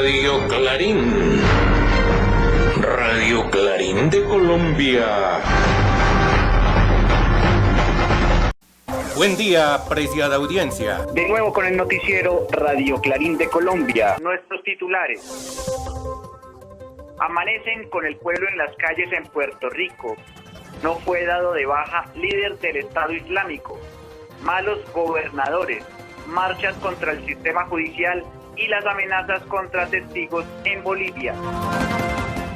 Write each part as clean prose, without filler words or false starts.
Radio Clarín. Radio Clarín de Colombia. Buen día, apreciada audiencia. De nuevo con el noticiero Radio Clarín de Colombia. Nuestros titulares. Amanecen con el pueblo en las calles en Puerto Rico. No fue dado de baja líder del Estado Islámico. Malos gobernadores. Marchas contra el sistema judicial y las amenazas contra testigos en Bolivia.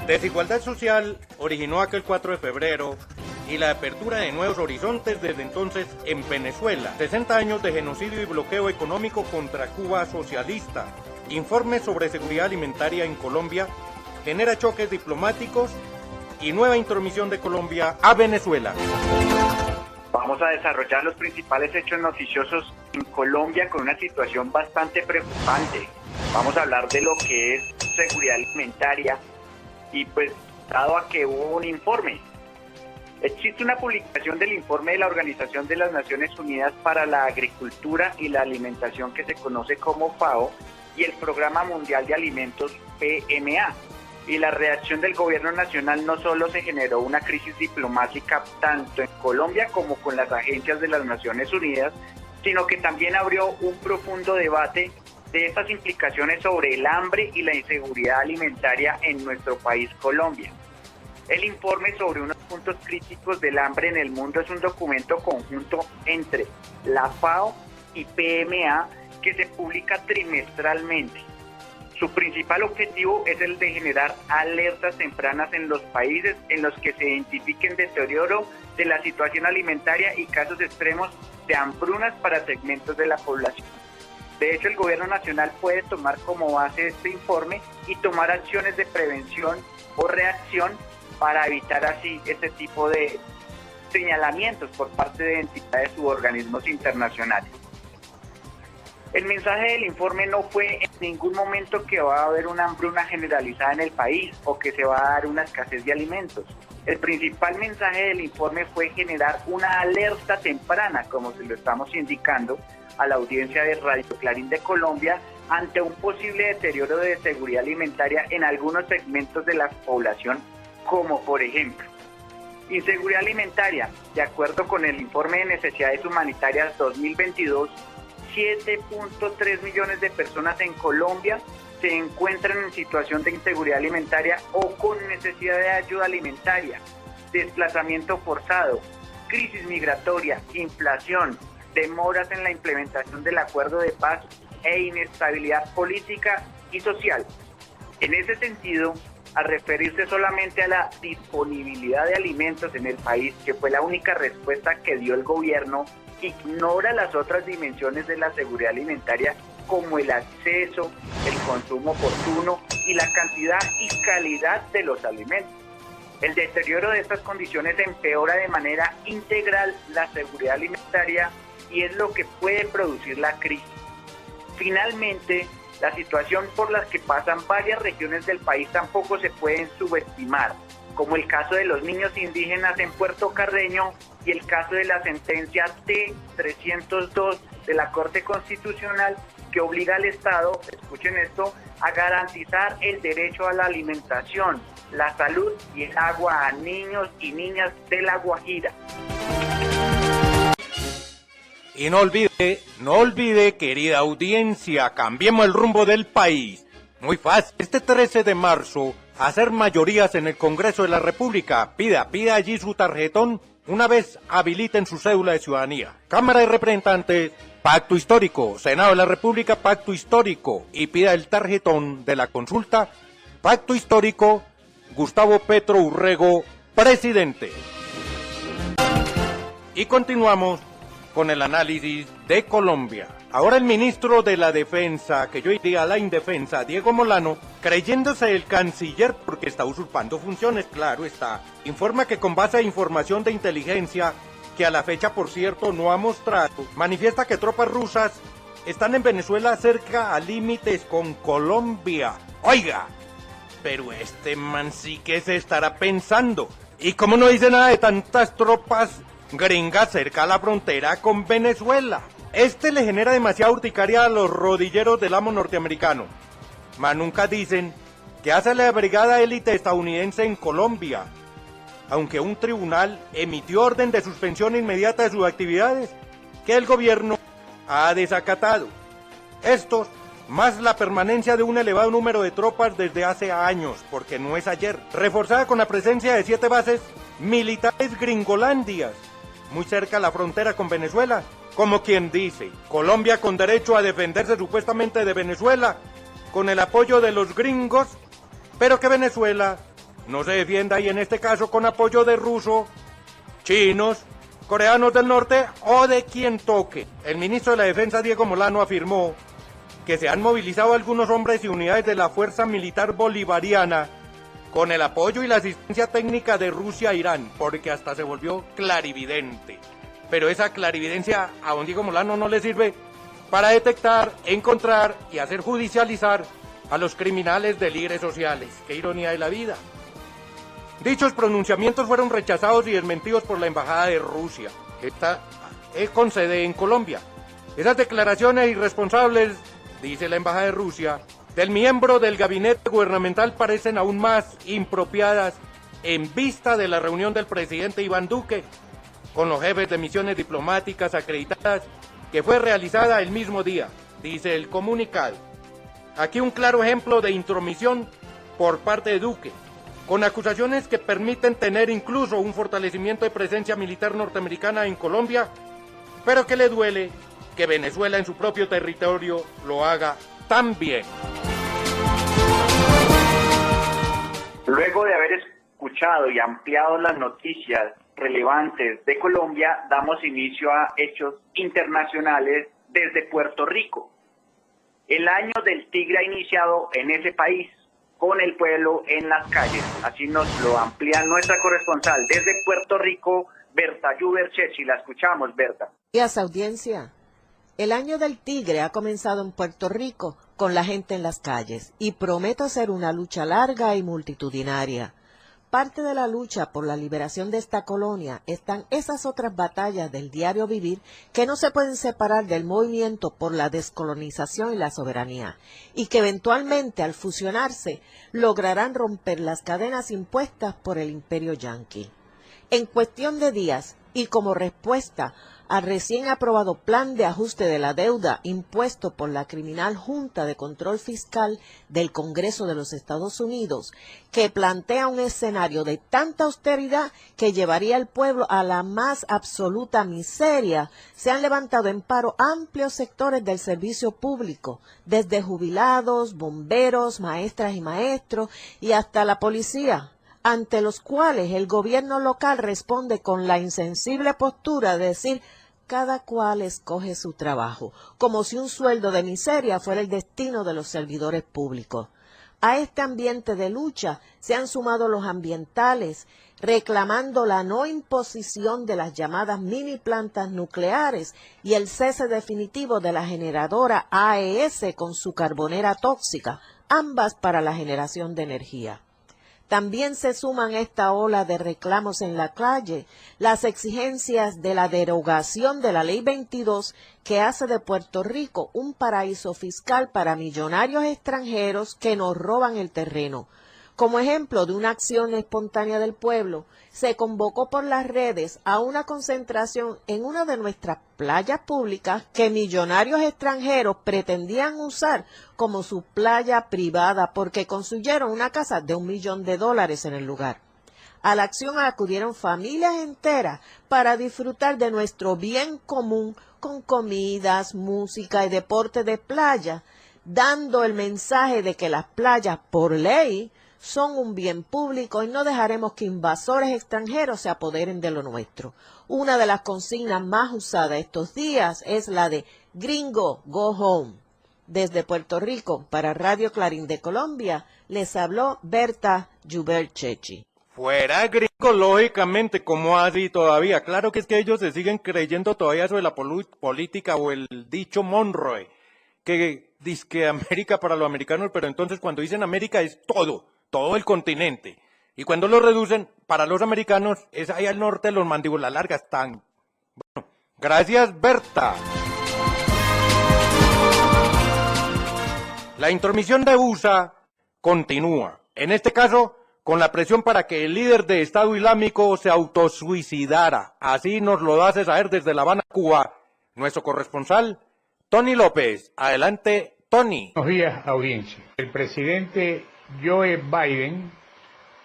Desigualdad social originó aquel 4 de febrero y la apertura de nuevos horizontes desde entonces en Venezuela. 60 años de genocidio y bloqueo económico contra Cuba socialista. Informe sobre seguridad alimentaria en Colombia genera choques diplomáticos y nueva intromisión de Colombia a Venezuela. Vamos a desarrollar los principales hechos noticiosos en Colombia con una situación bastante preocupante. Vamos a hablar de lo que es seguridad alimentaria y pues dado a que hubo un informe. Existe una publicación del informe de la Organización de las Naciones Unidas para la Agricultura y la Alimentación que se conoce como FAO y el Programa Mundial de Alimentos PMA. Y la reacción del gobierno nacional no solo se generó una crisis diplomática tanto en Colombia como con las agencias de las Naciones Unidas, sino que también abrió un profundo debate de estas implicaciones sobre el hambre y la inseguridad alimentaria en nuestro país Colombia. El informe sobre unos puntos críticos del hambre en el mundo es un documento conjunto entre la FAO y PMA que se publica trimestralmente. Su principal objetivo es el de generar alertas tempranas en los países en los que se identifiquen deterioro de la situación alimentaria y casos extremos de hambrunas para segmentos de la población. De hecho, el gobierno nacional puede tomar como base este informe y tomar acciones de prevención o reacción para evitar así este tipo de señalamientos por parte de entidades u organismos internacionales. El mensaje del informe no fue en ningún momento que va a haber una hambruna generalizada en el país o que se va a dar una escasez de alimentos. El principal mensaje del informe fue generar una alerta temprana, como se lo estamos indicando a la audiencia de Radio Clarín de Colombia, ante un posible deterioro de seguridad alimentaria en algunos segmentos de la población, como por ejemplo, inseguridad alimentaria. De acuerdo con el informe de necesidades humanitarias 2022, 7.3 millones de personas en Colombia se encuentran en situación de inseguridad alimentaria o con necesidad de ayuda alimentaria, desplazamiento forzado, crisis migratoria, inflación, demoras en la implementación del acuerdo de paz e inestabilidad política y social. En ese sentido, al referirse solamente a la disponibilidad de alimentos en el país, que fue la única respuesta que dio el gobierno, ignora las otras dimensiones de la seguridad alimentaria como el acceso, el consumo oportuno y la cantidad y calidad de los alimentos. El deterioro de estas condiciones empeora de manera integral la seguridad alimentaria y es lo que puede producir la crisis. Finalmente, la situación por la que pasan varias regiones del país tampoco se pueden subestimar, como el caso de los niños indígenas en Puerto Carreño y el caso de la sentencia T-302 de la Corte Constitucional que obliga al Estado, escuchen esto, a garantizar el derecho a la alimentación, la salud y el agua a niños y niñas de La Guajira. Y no olvide, querida audiencia, cambiemos el rumbo del país. Muy fácil, este 13 de marzo, hacer mayorías en el Congreso de la República. Pida allí su tarjetón una vez habiliten su cédula de ciudadanía. Cámara de Representantes, Pacto Histórico. Senado de la República, Pacto Histórico. Y pida el tarjetón de la consulta, Pacto Histórico, Gustavo Petro Urrego, presidente. Y continuamos con el análisis de Colombia. Ahora el ministro de la Defensa, que yo diría la indefensa, Diego Molano, creyéndose el canciller porque está usurpando funciones, claro está, informa que con base a información de inteligencia, que a la fecha por cierto no ha mostrado, manifiesta que tropas rusas están en Venezuela cerca a límites con Colombia. Oiga, pero este man sí que se estará pensando. ¿Y cómo no dice nada de tantas tropas gringas cerca a la frontera con Venezuela? Este le genera demasiada urticaria a los rodilleros del amo norteamericano. mas nunca dicen qué hace la brigada élite estadounidense en Colombia, aunque un tribunal emitió orden de suspensión inmediata de sus actividades que el gobierno ha desacatado. Estos, más la permanencia de un elevado número de tropas desde hace años, porque no es ayer, reforzada con la presencia de 7 bases militares gringolandias, muy cerca a la frontera con Venezuela, como quien dice, Colombia con derecho a defenderse supuestamente de Venezuela, con el apoyo de los gringos, pero que Venezuela no se defienda y en este caso con apoyo de rusos, chinos, coreanos del norte o de quien toque. El ministro de la Defensa, Diego Molano, afirmó que se han movilizado algunos hombres y unidades de la Fuerza Militar Bolivariana con el apoyo y la asistencia técnica de Rusia a Irán, porque hasta se volvió clarividente. Pero esa clarividencia a don Diego Molano no le sirve para detectar, encontrar y hacer judicializar a los criminales de líderes sociales. ¡Qué ironía de la vida! Dichos pronunciamientos fueron rechazados y desmentidos por la Embajada de Rusia, que está con sede en Colombia. Esas declaraciones irresponsables, dice la Embajada de Rusia, del miembro del gabinete gubernamental parecen aún más impropiadas en vista de la reunión del presidente Iván Duque con los jefes de misiones diplomáticas acreditadas que fue realizada el mismo día, dice el comunicado. Aquí un claro ejemplo de intromisión por parte de Duque, con acusaciones que permiten tener incluso un fortalecimiento de presencia militar norteamericana en Colombia, pero que le duele que Venezuela en su propio territorio lo haga tan bien. Luego de haber escuchado y ampliado las noticias relevantes de Colombia, damos inicio a hechos internacionales desde Puerto Rico. El año del tigre ha iniciado en ese país, con el pueblo en las calles. Así nos lo amplía nuestra corresponsal desde Puerto Rico, Berta Yuberchechi. La escuchamos, Berta. Días, audiencia. El año del tigre ha comenzado en Puerto Rico con la gente en las calles y promete ser una lucha larga y multitudinaria. Parte de la lucha por la liberación de esta colonia están esas otras batallas del diario vivir que no se pueden separar del movimiento por la descolonización y la soberanía, y que eventualmente al fusionarse lograrán romper las cadenas impuestas por el imperio yanqui. En cuestión de días, y como respuesta al recién aprobado plan de ajuste de la deuda impuesto por la criminal Junta de Control Fiscal del Congreso de los Estados Unidos, que plantea un escenario de tanta austeridad que llevaría al pueblo a la más absoluta miseria, se han levantado en paro amplios sectores del servicio público, desde jubilados, bomberos, maestras y maestros y hasta la policía, ante los cuales el gobierno local responde con la insensible postura de decir cada cual escoge su trabajo, como si un sueldo de miseria fuera el destino de los servidores públicos. A este ambiente de lucha se han sumado los ambientales, reclamando la no imposición de las llamadas mini plantas nucleares y el cese definitivo de la generadora AES con su carbonera tóxica, ambas para la generación de energía. También se suman a esta ola de reclamos en la calle las exigencias de la derogación de la Ley 22 que hace de Puerto Rico un paraíso fiscal para millonarios extranjeros que nos roban el terreno. Como ejemplo de una acción espontánea del pueblo, se convocó por las redes a una concentración en una de nuestras playas públicas que millonarios extranjeros pretendían usar como su playa privada porque construyeron una casa de $1 millón en el lugar. A la acción acudieron familias enteras para disfrutar de nuestro bien común con comidas, música y deporte de playa, dando el mensaje de que las playas, por ley, son un bien público y no dejaremos que invasores extranjeros se apoderen de lo nuestro. Una de las consignas más usadas estos días es la de Gringo, go home. Desde Puerto Rico, para Radio Clarín de Colombia, les habló Berta Yuberchechi. Fuera gringo, lógicamente, ¿cómo así todavía? Claro que es que ellos se siguen creyendo todavía sobre la política o el dicho Monroe, que dice América para los americanos, pero entonces cuando dicen América es todo el continente. Y cuando lo reducen, para los americanos, es ahí al norte los mandíbulas largas están. Bueno, gracias Berta. La intromisión de USA continúa, en este caso con la presión para que el líder de Estado Islámico se autosuicidara. Así nos lo hace saber desde La Habana, Cuba, nuestro corresponsal, Tony López. Adelante, Tony. Buenos días, audiencia. El presidente Joe Biden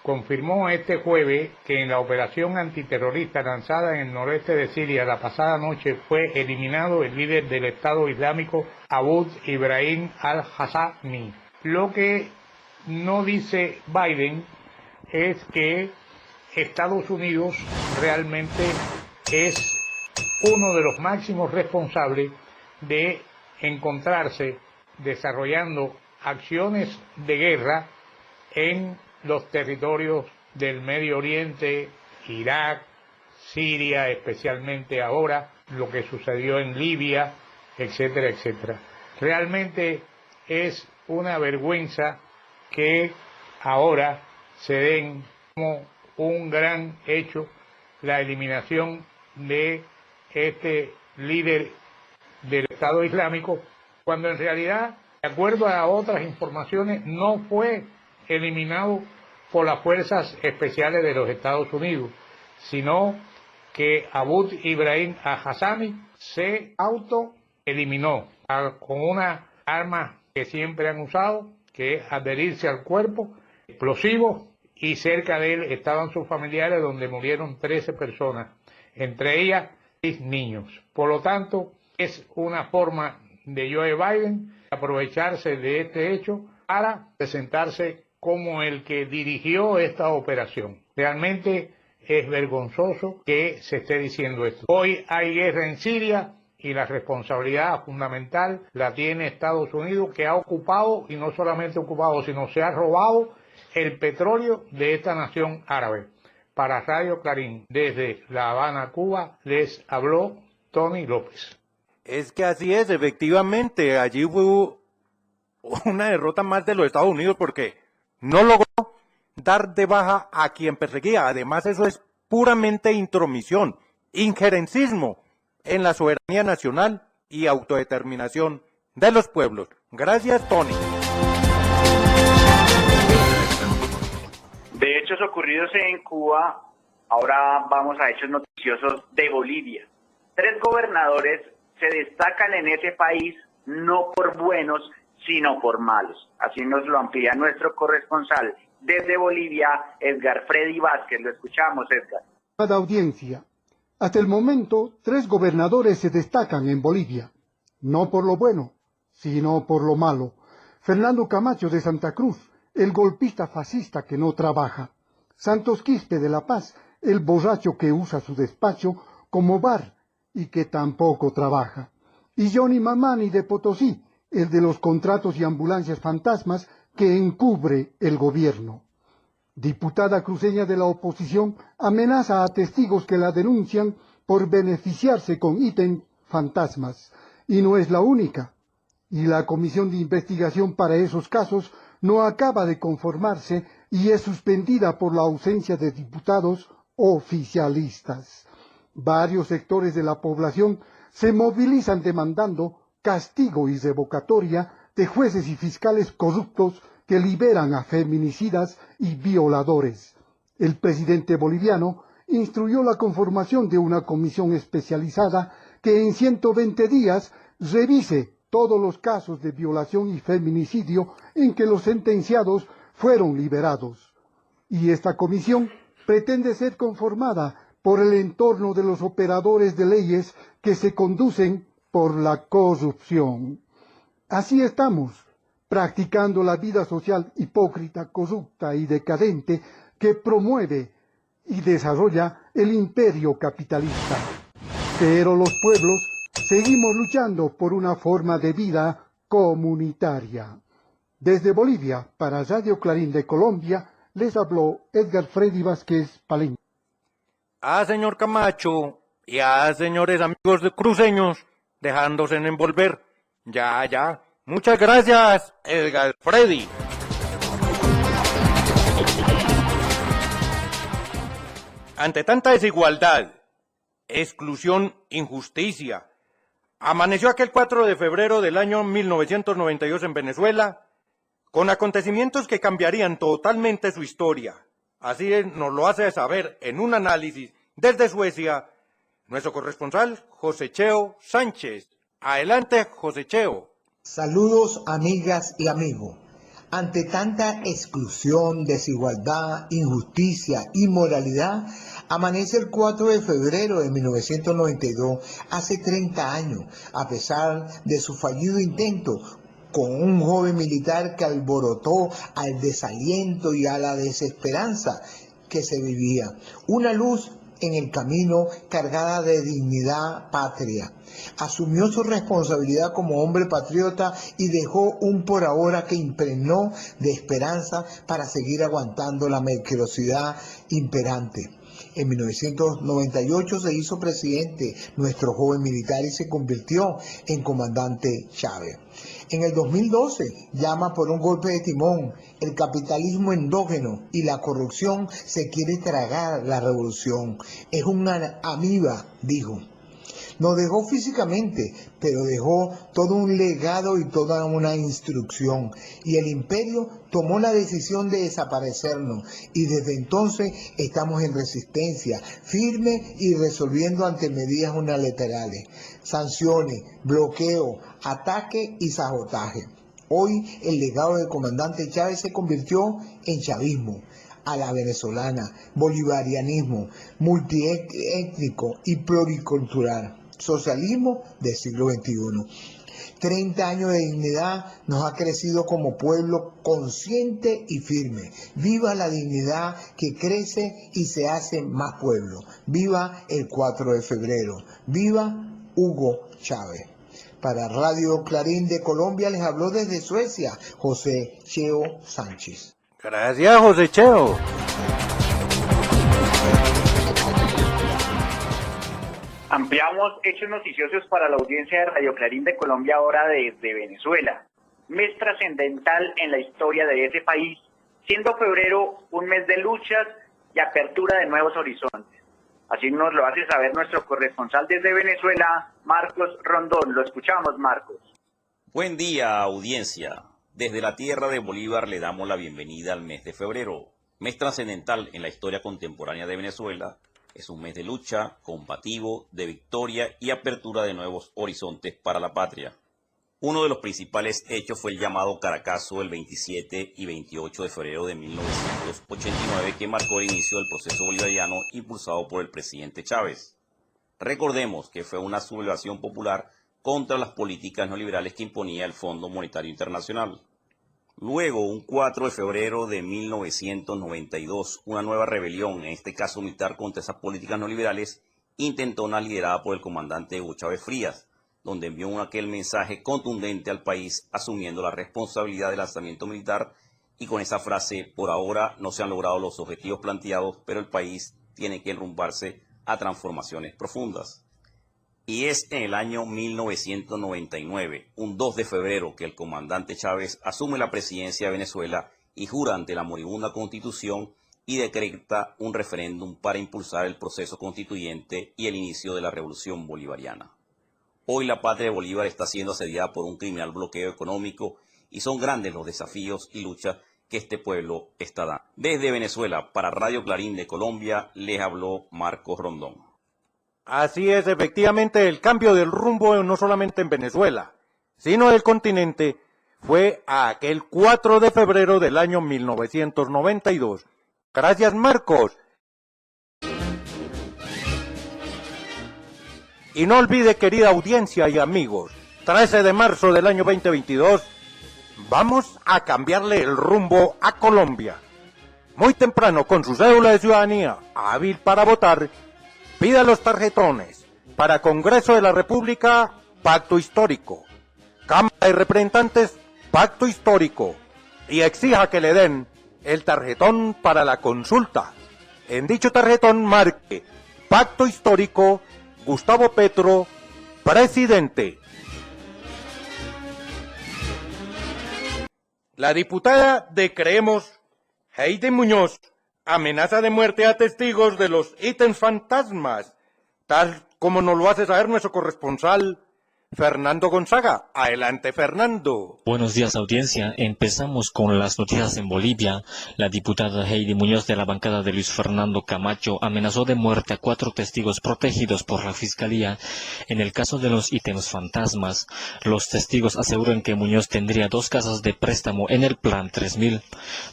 confirmó este jueves que en la operación antiterrorista lanzada en el noreste de Siria la pasada noche fue eliminado el líder del Estado Islámico Abu Ibrahim al-Hazami. Lo que no dice Biden es que Estados Unidos realmente es uno de los máximos responsables de encontrarse desarrollando acciones de guerra en los territorios del Medio Oriente, Irak, Siria, especialmente ahora, lo que sucedió en Libia, etcétera, etcétera. Realmente es una vergüenza que ahora se den como un gran hecho la eliminación de este líder del Estado Islámico, cuando en realidad, de acuerdo a otras informaciones, no fue eliminado por las fuerzas especiales de los Estados Unidos, sino que Abu Ibrahim al-Hazami se autoeliminó con una arma que siempre han usado, que es adherirse al cuerpo, explosivos, y cerca de él estaban sus familiares, donde murieron 13 personas, entre ellas 6 niños. Por lo tanto, es una forma de Joe Biden aprovecharse de este hecho para presentarse como el que dirigió esta operación. Realmente es vergonzoso que se esté diciendo esto. Hoy hay guerra en Siria y la responsabilidad fundamental la tiene Estados Unidos, que ha ocupado, y no solamente ocupado, sino se ha robado el petróleo de esta nación árabe. Para Radio Clarín, desde La Habana, Cuba, les habló Tony López. Es que así es, efectivamente, allí hubo una derrota más de los Estados Unidos porque no logró dar de baja a quien perseguía. Además, eso es puramente intromisión, injerencismo en la soberanía nacional y autodeterminación de los pueblos. Gracias, Tony. De hechos ocurridos en Cuba, ahora vamos a hechos noticiosos de Bolivia. 3 gobernadores se destacan en ese país no por buenos, sino por malos. Así nos lo amplía nuestro corresponsal desde Bolivia, Edgar Freddy Vázquez. Lo escuchamos, Edgar. Audiencia. Hasta el momento, 3 gobernadores se destacan en Bolivia, no por lo bueno, sino por lo malo. Fernando Camacho de Santa Cruz, el golpista fascista que no trabaja. Santos Quispe de La Paz, el borracho que usa su despacho como bar y que tampoco trabaja. Y Johnny Mamani de Potosí, el de los contratos y ambulancias fantasmas que encubre el gobierno. Diputada cruceña de la oposición amenaza a testigos que la denuncian por beneficiarse con ítems fantasmas. Y no es la única. Y la comisión de investigación para esos casos no acaba de conformarse y es suspendida por la ausencia de diputados oficialistas. Varios sectores de la población se movilizan demandando castigo y revocatoria de jueces y fiscales corruptos que liberan a feminicidas y violadores. El presidente boliviano instruyó la conformación de una comisión especializada que en 120 días revise todos los casos de violación y feminicidio en que los sentenciados fueron liberados. Y esta comisión pretende ser conformada por el entorno de los operadores de leyes que se conducen por la corrupción. Así estamos, practicando la vida social hipócrita, corrupta y decadente que promueve y desarrolla el imperio capitalista. Pero los pueblos seguimos luchando por una forma de vida comunitaria. Desde Bolivia, para Radio Clarín de Colombia, les habló Edgar Freddy Vázquez Palenque. Señor Camacho, y señores amigos de cruceños, dejándose envolver. Ya. Muchas gracias, Edgar Freddy. Ante tanta desigualdad, exclusión, injusticia, amaneció aquel 4 de febrero del año 1992 en Venezuela con acontecimientos que cambiarían totalmente su historia. Así nos lo hace saber en un análisis desde Suecia nuestro corresponsal José Cheo Sánchez. Adelante, José Cheo. Saludos, amigas y amigos. Ante tanta exclusión, desigualdad, injusticia, inmoralidad, amanece el 4 de febrero de 1992, hace 30 años, a pesar de su fallido intento, con un joven militar que alborotó al desaliento y a la desesperanza que se vivía. Una luz en el camino cargada de dignidad patria. Asumió su responsabilidad como hombre patriota y dejó un por ahora que impregnó de esperanza para seguir aguantando la mediocridad imperante. En 1998 se hizo presidente nuestro joven militar y se convirtió en comandante Chávez. En el 2012 llama por un golpe de timón. El capitalismo endógeno y la corrupción se quiere tragar la revolución. Es una amiba, dijo. Nos dejó físicamente, pero dejó todo un legado y toda una instrucción. Y el imperio tomó la decisión de desaparecernos. Y desde entonces estamos en resistencia, firme y resolviendo ante medidas unilaterales. Sanciones, bloqueo, ataque y sabotaje. Hoy el legado del comandante Chávez se convirtió en chavismo a la venezolana, bolivarianismo, multiétnico y pluricultural. Socialismo del siglo XXI. 30 años de dignidad nos ha crecido como pueblo consciente y firme. Viva la dignidad que crece y se hace más pueblo. Viva el 4 de febrero. Viva Hugo Chávez. Para Radio Clarín de Colombia les habló desde Suecia José Cheo Sánchez. Gracias, José Cheo. Ampliamos hechos noticiosos para la audiencia de Radio Clarín de Colombia ahora desde Venezuela. Mes trascendental en la historia de ese país, siendo febrero un mes de luchas y apertura de nuevos horizontes. Así nos lo hace saber nuestro corresponsal desde Venezuela, Marcos Rondón. Lo escuchamos, Marcos. Buen día, audiencia. Desde la tierra de Bolívar le damos la bienvenida al mes de febrero, mes trascendental en la historia contemporánea de Venezuela. Es un mes de lucha, combativo, de victoria y apertura de nuevos horizontes para la patria. Uno de los principales hechos fue el llamado Caracazo el 27 y 28 de febrero de 1989, que marcó el inicio del proceso bolivariano impulsado por el presidente Chávez. Recordemos que fue una sublevación popular contra las políticas neoliberales que imponía el Fondo Monetario Internacional. Luego, un 4 de febrero de 1992, una nueva rebelión, en este caso militar, contra esas políticas neoliberales, intentona liderada por el comandante Hugo Chávez Frías, donde envió aquel mensaje contundente al país, asumiendo la responsabilidad del lanzamiento militar, y con esa frase: por ahora no se han logrado los objetivos planteados, pero el país tiene que enrumbarse a transformaciones profundas. Y es en el año 1999, un 2 de febrero, que el comandante Chávez asume la presidencia de Venezuela y jura ante la moribunda Constitución y decreta un referéndum para impulsar el proceso constituyente y el inicio de la revolución bolivariana. Hoy la patria de Bolívar está siendo asediada por un criminal bloqueo económico y son grandes los desafíos y luchas que este pueblo está dando. Desde Venezuela, para Radio Clarín de Colombia, les habló Marcos Rondón. Así es, efectivamente, el cambio del rumbo no solamente en Venezuela, sino del continente, fue aquel 4 de febrero del año 1992. Gracias, Marcos. Y no olvide, querida audiencia y amigos, 13 de marzo del año 2022, vamos a cambiarle el rumbo a Colombia. Muy temprano, con su cédula de ciudadanía hábil para votar, pida los tarjetones para Congreso de la República, Pacto Histórico, Cámara de Representantes, Pacto Histórico, y exija que le den el tarjetón para la consulta. En dicho tarjetón marque Pacto Histórico, Gustavo Petro, presidente. La diputada de Creemos, Heidi Muñoz, amenaza de muerte a testigos de los ítems fantasmas, tal como nos lo hace saber nuestro corresponsal Fernando Gonzaga. Adelante, Fernando. Buenos días, audiencia. Empezamos con las noticias en Bolivia. La diputada Heidi Muñoz de la bancada de Luis Fernando Camacho amenazó de muerte a 4 testigos protegidos por la Fiscalía en el caso de los ítems fantasmas. Los testigos aseguran que Muñoz tendría 2 casas de préstamo en el Plan 3000.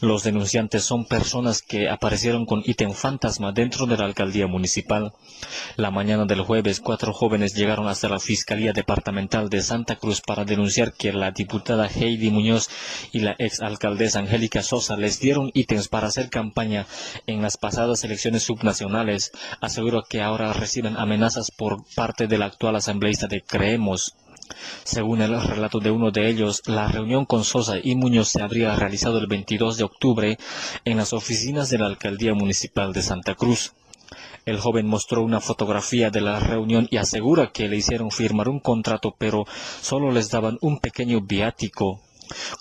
Los denunciantes son personas que aparecieron con ítem fantasma dentro de la alcaldía municipal. La mañana del jueves, 4 jóvenes llegaron hasta la Fiscalía Departamental de Santa Cruz para denunciar que la diputada Heidi Muñoz y la exalcaldesa Angélica Sosa les dieron ítems para hacer campaña en las pasadas elecciones subnacionales. Aseguró que ahora reciben amenazas por parte del actual asambleísta de Creemos. Según el relato de uno de ellos, la reunión con Sosa y Muñoz se habría realizado el 22 de octubre en las oficinas de la alcaldía municipal de Santa Cruz. El joven mostró una fotografía de la reunión y asegura que le hicieron firmar un contrato, pero solo les daban un pequeño viático.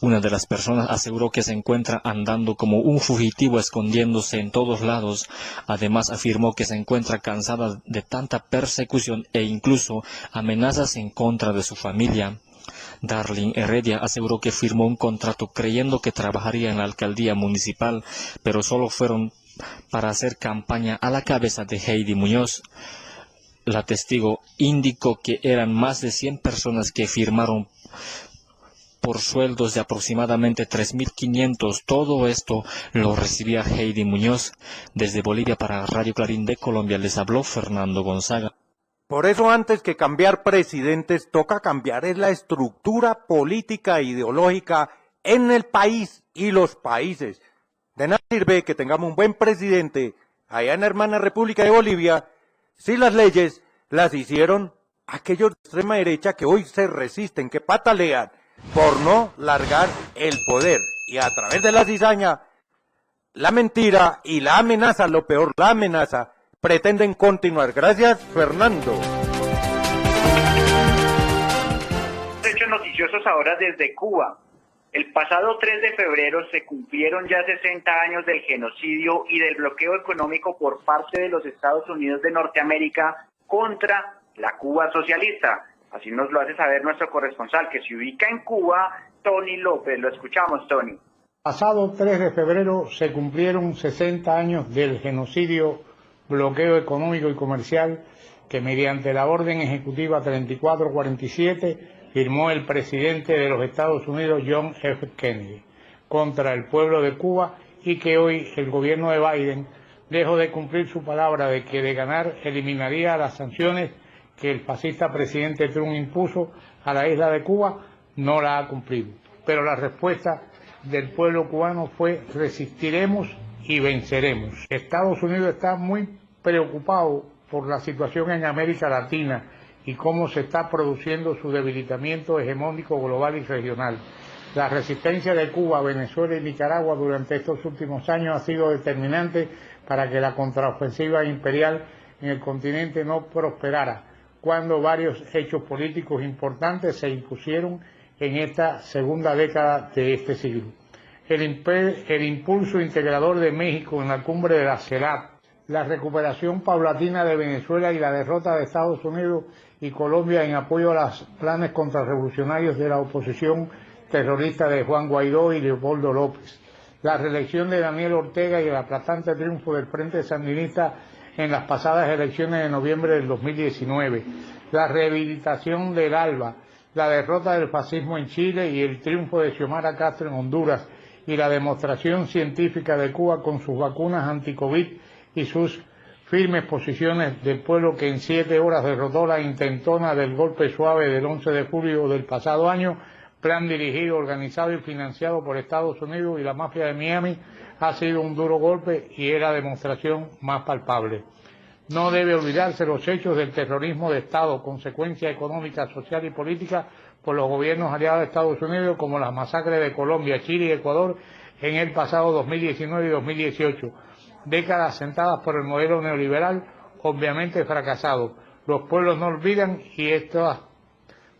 Una de las personas aseguró que se encuentra andando como un fugitivo escondiéndose en todos lados. Además afirmó que se encuentra cansada de tanta persecución e incluso amenazas en contra de su familia. Darlene Heredia aseguró que firmó un contrato creyendo que trabajaría en la alcaldía municipal, pero solo fueron para hacer campaña a la cabeza de Heidi Muñoz. La testigo indicó que eran más de 100 personas que firmaron por sueldos de aproximadamente 3.500. Todo esto lo recibía Heidi Muñoz. Desde Bolivia para Radio Clarín de Colombia les habló Fernando Gonzaga. Por eso antes que cambiar presidentes toca cambiar la estructura política e ideológica en el país y los países. De nada sirve que tengamos un buen presidente allá en la hermana República de Bolivia si las leyes las hicieron aquellos de extrema derecha que hoy se resisten, que patalean por no largar el poder y a través de la cizaña, la mentira y la amenaza, lo peor, la amenaza, pretenden continuar. Gracias, Fernando. Hechos noticiosos ahora desde Cuba. El pasado 3 de febrero se cumplieron ya 60 años del genocidio y del bloqueo económico por parte de los Estados Unidos de Norteamérica contra la Cuba socialista. Así nos lo hace saber nuestro corresponsal que se ubica en Cuba, Tony López. Lo escuchamos, Tony. Pasado 3 de febrero se cumplieron 60 años del genocidio, bloqueo económico y comercial que mediante la orden ejecutiva 3447 firmó el presidente de los Estados Unidos, John F. Kennedy, contra el pueblo de Cuba y que hoy el gobierno de Biden dejó de cumplir su palabra de que de ganar eliminaría las sanciones que el fascista presidente Trump impuso a la isla de Cuba, no la ha cumplido. Pero la respuesta del pueblo cubano fue resistiremos y venceremos. Estados Unidos está muy preocupado por la situación en América Latina y cómo se está produciendo su debilitamiento hegemónico global y regional. La resistencia de Cuba, Venezuela y Nicaragua durante estos últimos años ha sido determinante para que la contraofensiva imperial en el continente no prosperara, cuando varios hechos políticos importantes se impusieron en esta segunda década de este siglo. El impulso integrador de México en la cumbre de la CELAC, la recuperación paulatina de Venezuela y la derrota de Estados Unidos y Colombia en apoyo a los planes contrarrevolucionarios de la oposición terrorista de Juan Guaidó y Leopoldo López, la reelección de Daniel Ortega y el aplastante triunfo del Frente Sandinista en las pasadas elecciones de noviembre del 2019, la rehabilitación del ALBA, la derrota del fascismo en Chile y el triunfo de Xiomara Castro en Honduras y la demostración científica de Cuba con sus vacunas anti-COVID y sus firmes posiciones del pueblo que en 7 horas derrotó la intentona del golpe suave del 11 de julio del pasado año, plan dirigido, organizado y financiado por Estados Unidos y la mafia de Miami, ha sido un duro golpe y es la demostración más palpable. No debe olvidarse los hechos del terrorismo de Estado, consecuencia económica, social y política por los gobiernos aliados de Estados Unidos, como las masacres de Colombia, Chile y Ecuador en el pasado 2019 y 2018. Décadas sentadas por el modelo neoliberal, obviamente fracasado. Los pueblos no olvidan y esto está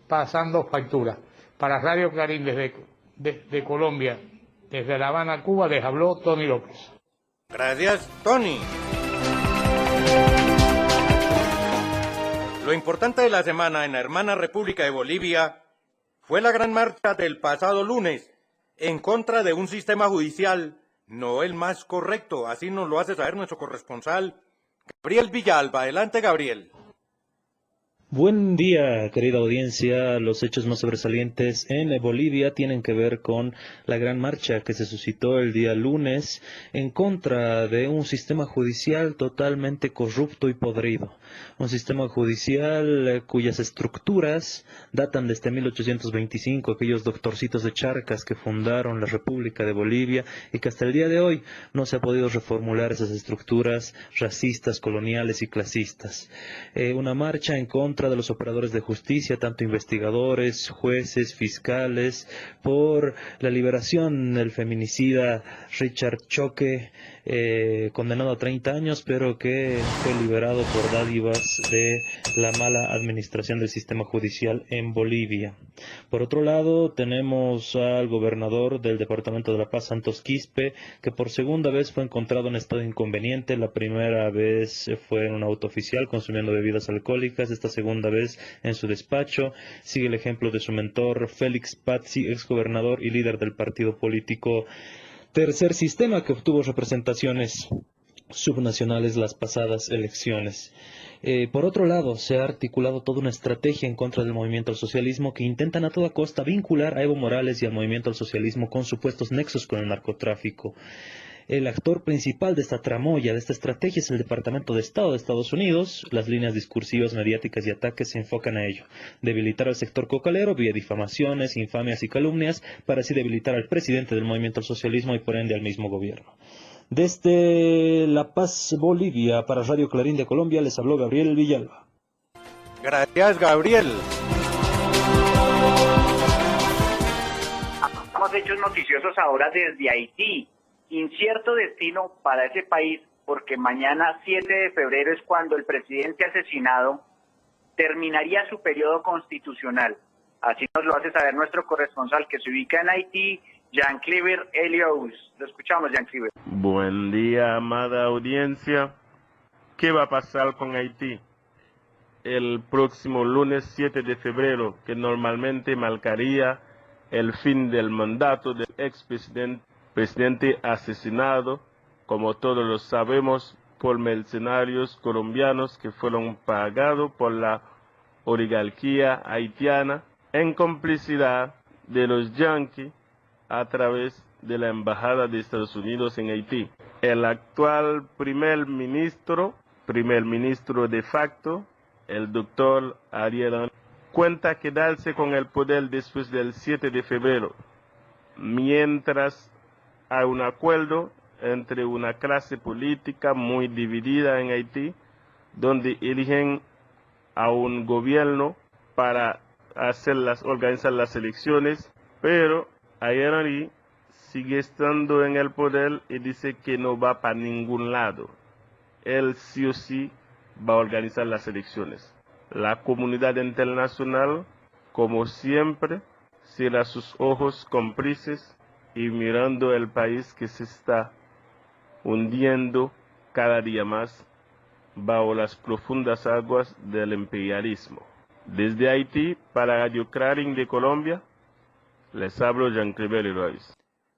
pasando factura. Para Radio Clarín desde Colombia, desde La Habana, Cuba, les habló Tony López. Gracias, Tony. Lo importante de la semana en la hermana República de Bolivia fue la gran marcha del pasado lunes en contra de un sistema judicial no el más correcto. Así nos lo hace saber nuestro corresponsal, Gabriel Villalba. Adelante, Gabriel. Buen día, querida audiencia. Los hechos más sobresalientes en Bolivia tienen que ver con la gran marcha que se suscitó el día lunes en contra de un sistema judicial totalmente corrupto y podrido. Un sistema judicial cuyas estructuras datan desde 1825, aquellos doctorcitos de Charcas que fundaron la República de Bolivia, y que hasta el día de hoy no se ha podido reformular esas estructuras racistas, coloniales y clasistas. Una marcha en contra de los operadores de justicia, tanto investigadores, jueces, fiscales, por la liberación del feminicida Richard Choque, condenado a 30 años, pero que fue liberado por dádivas de la mala administración del sistema judicial en Bolivia. Por otro lado, tenemos al gobernador del departamento de La Paz, Santos Quispe, que por segunda vez fue encontrado en estado inconveniente. La primera vez fue en un auto oficial consumiendo bebidas alcohólicas, esta segunda vez en su despacho. Sigue el ejemplo de su mentor Félix Pazzi, exgobernador y líder del partido político Tercer Sistema, que obtuvo representaciones subnacionales las pasadas elecciones. Por otro lado, se ha articulado toda una estrategia en contra del movimiento al socialismo que intentan a toda costa vincular a Evo Morales y al movimiento al socialismo con supuestos nexos con el narcotráfico. El actor principal de esta tramoya, de esta estrategia, es el Departamento de Estado de Estados Unidos. Las líneas discursivas, mediáticas y ataques se enfocan a ello. Debilitar al sector cocalero vía difamaciones, infamias y calumnias, para así debilitar al presidente del movimiento al socialismo y por ende al mismo gobierno. Desde La Paz, Bolivia, para Radio Clarín de Colombia, les habló Gabriel Villalba. Gracias, Gabriel. Hemos hechos noticiosos ahora desde Haití. Incierto destino para ese país, porque mañana 7 de febrero es cuando el presidente asesinado terminaría su periodo constitucional. Así nos lo hace saber nuestro corresponsal que se ubica en Haití, Jean-Cliver Elious. Lo escuchamos, Jean-Cliver. Buen día, amada audiencia. ¿Qué va a pasar con Haití el próximo lunes 7 de febrero, que normalmente marcaría el fin del mandato del expresidente asesinado, como todos lo sabemos, por mercenarios colombianos que fueron pagados por la oligarquía haitiana en complicidad de los yanquis a través de la Embajada de Estados Unidos en Haití? El actual primer ministro de facto, el doctor Ariel Henry, cuenta quedarse con el poder después del 7 de febrero, mientras hay un acuerdo entre una clase política muy dividida en Haití, donde eligen a un gobierno para organizar las elecciones, pero Ariel Henry sigue estando en el poder y dice que no va para ningún lado. Él sí o sí va a organizar las elecciones. La comunidad internacional, como siempre, cierra sus ojos cómplices y mirando el país que se está hundiendo cada día más bajo las profundas aguas del imperialismo. Desde Haití, para Radio Clarín de Colombia, les hablo Jean-Cliver Elious.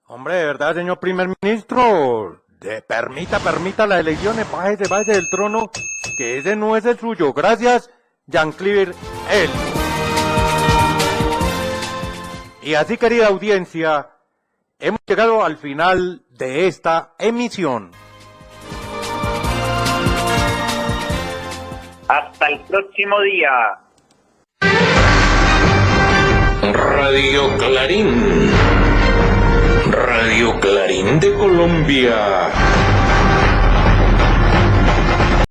Hombre, de verdad, señor primer ministro, permita las elecciones, bájese del trono, que ese no es el suyo. Gracias, Jean-Cliver Elious. Y así, querida audiencia, hemos llegado al final de esta emisión. Hasta el próximo día. Radio Clarín. Radio Clarín de Colombia.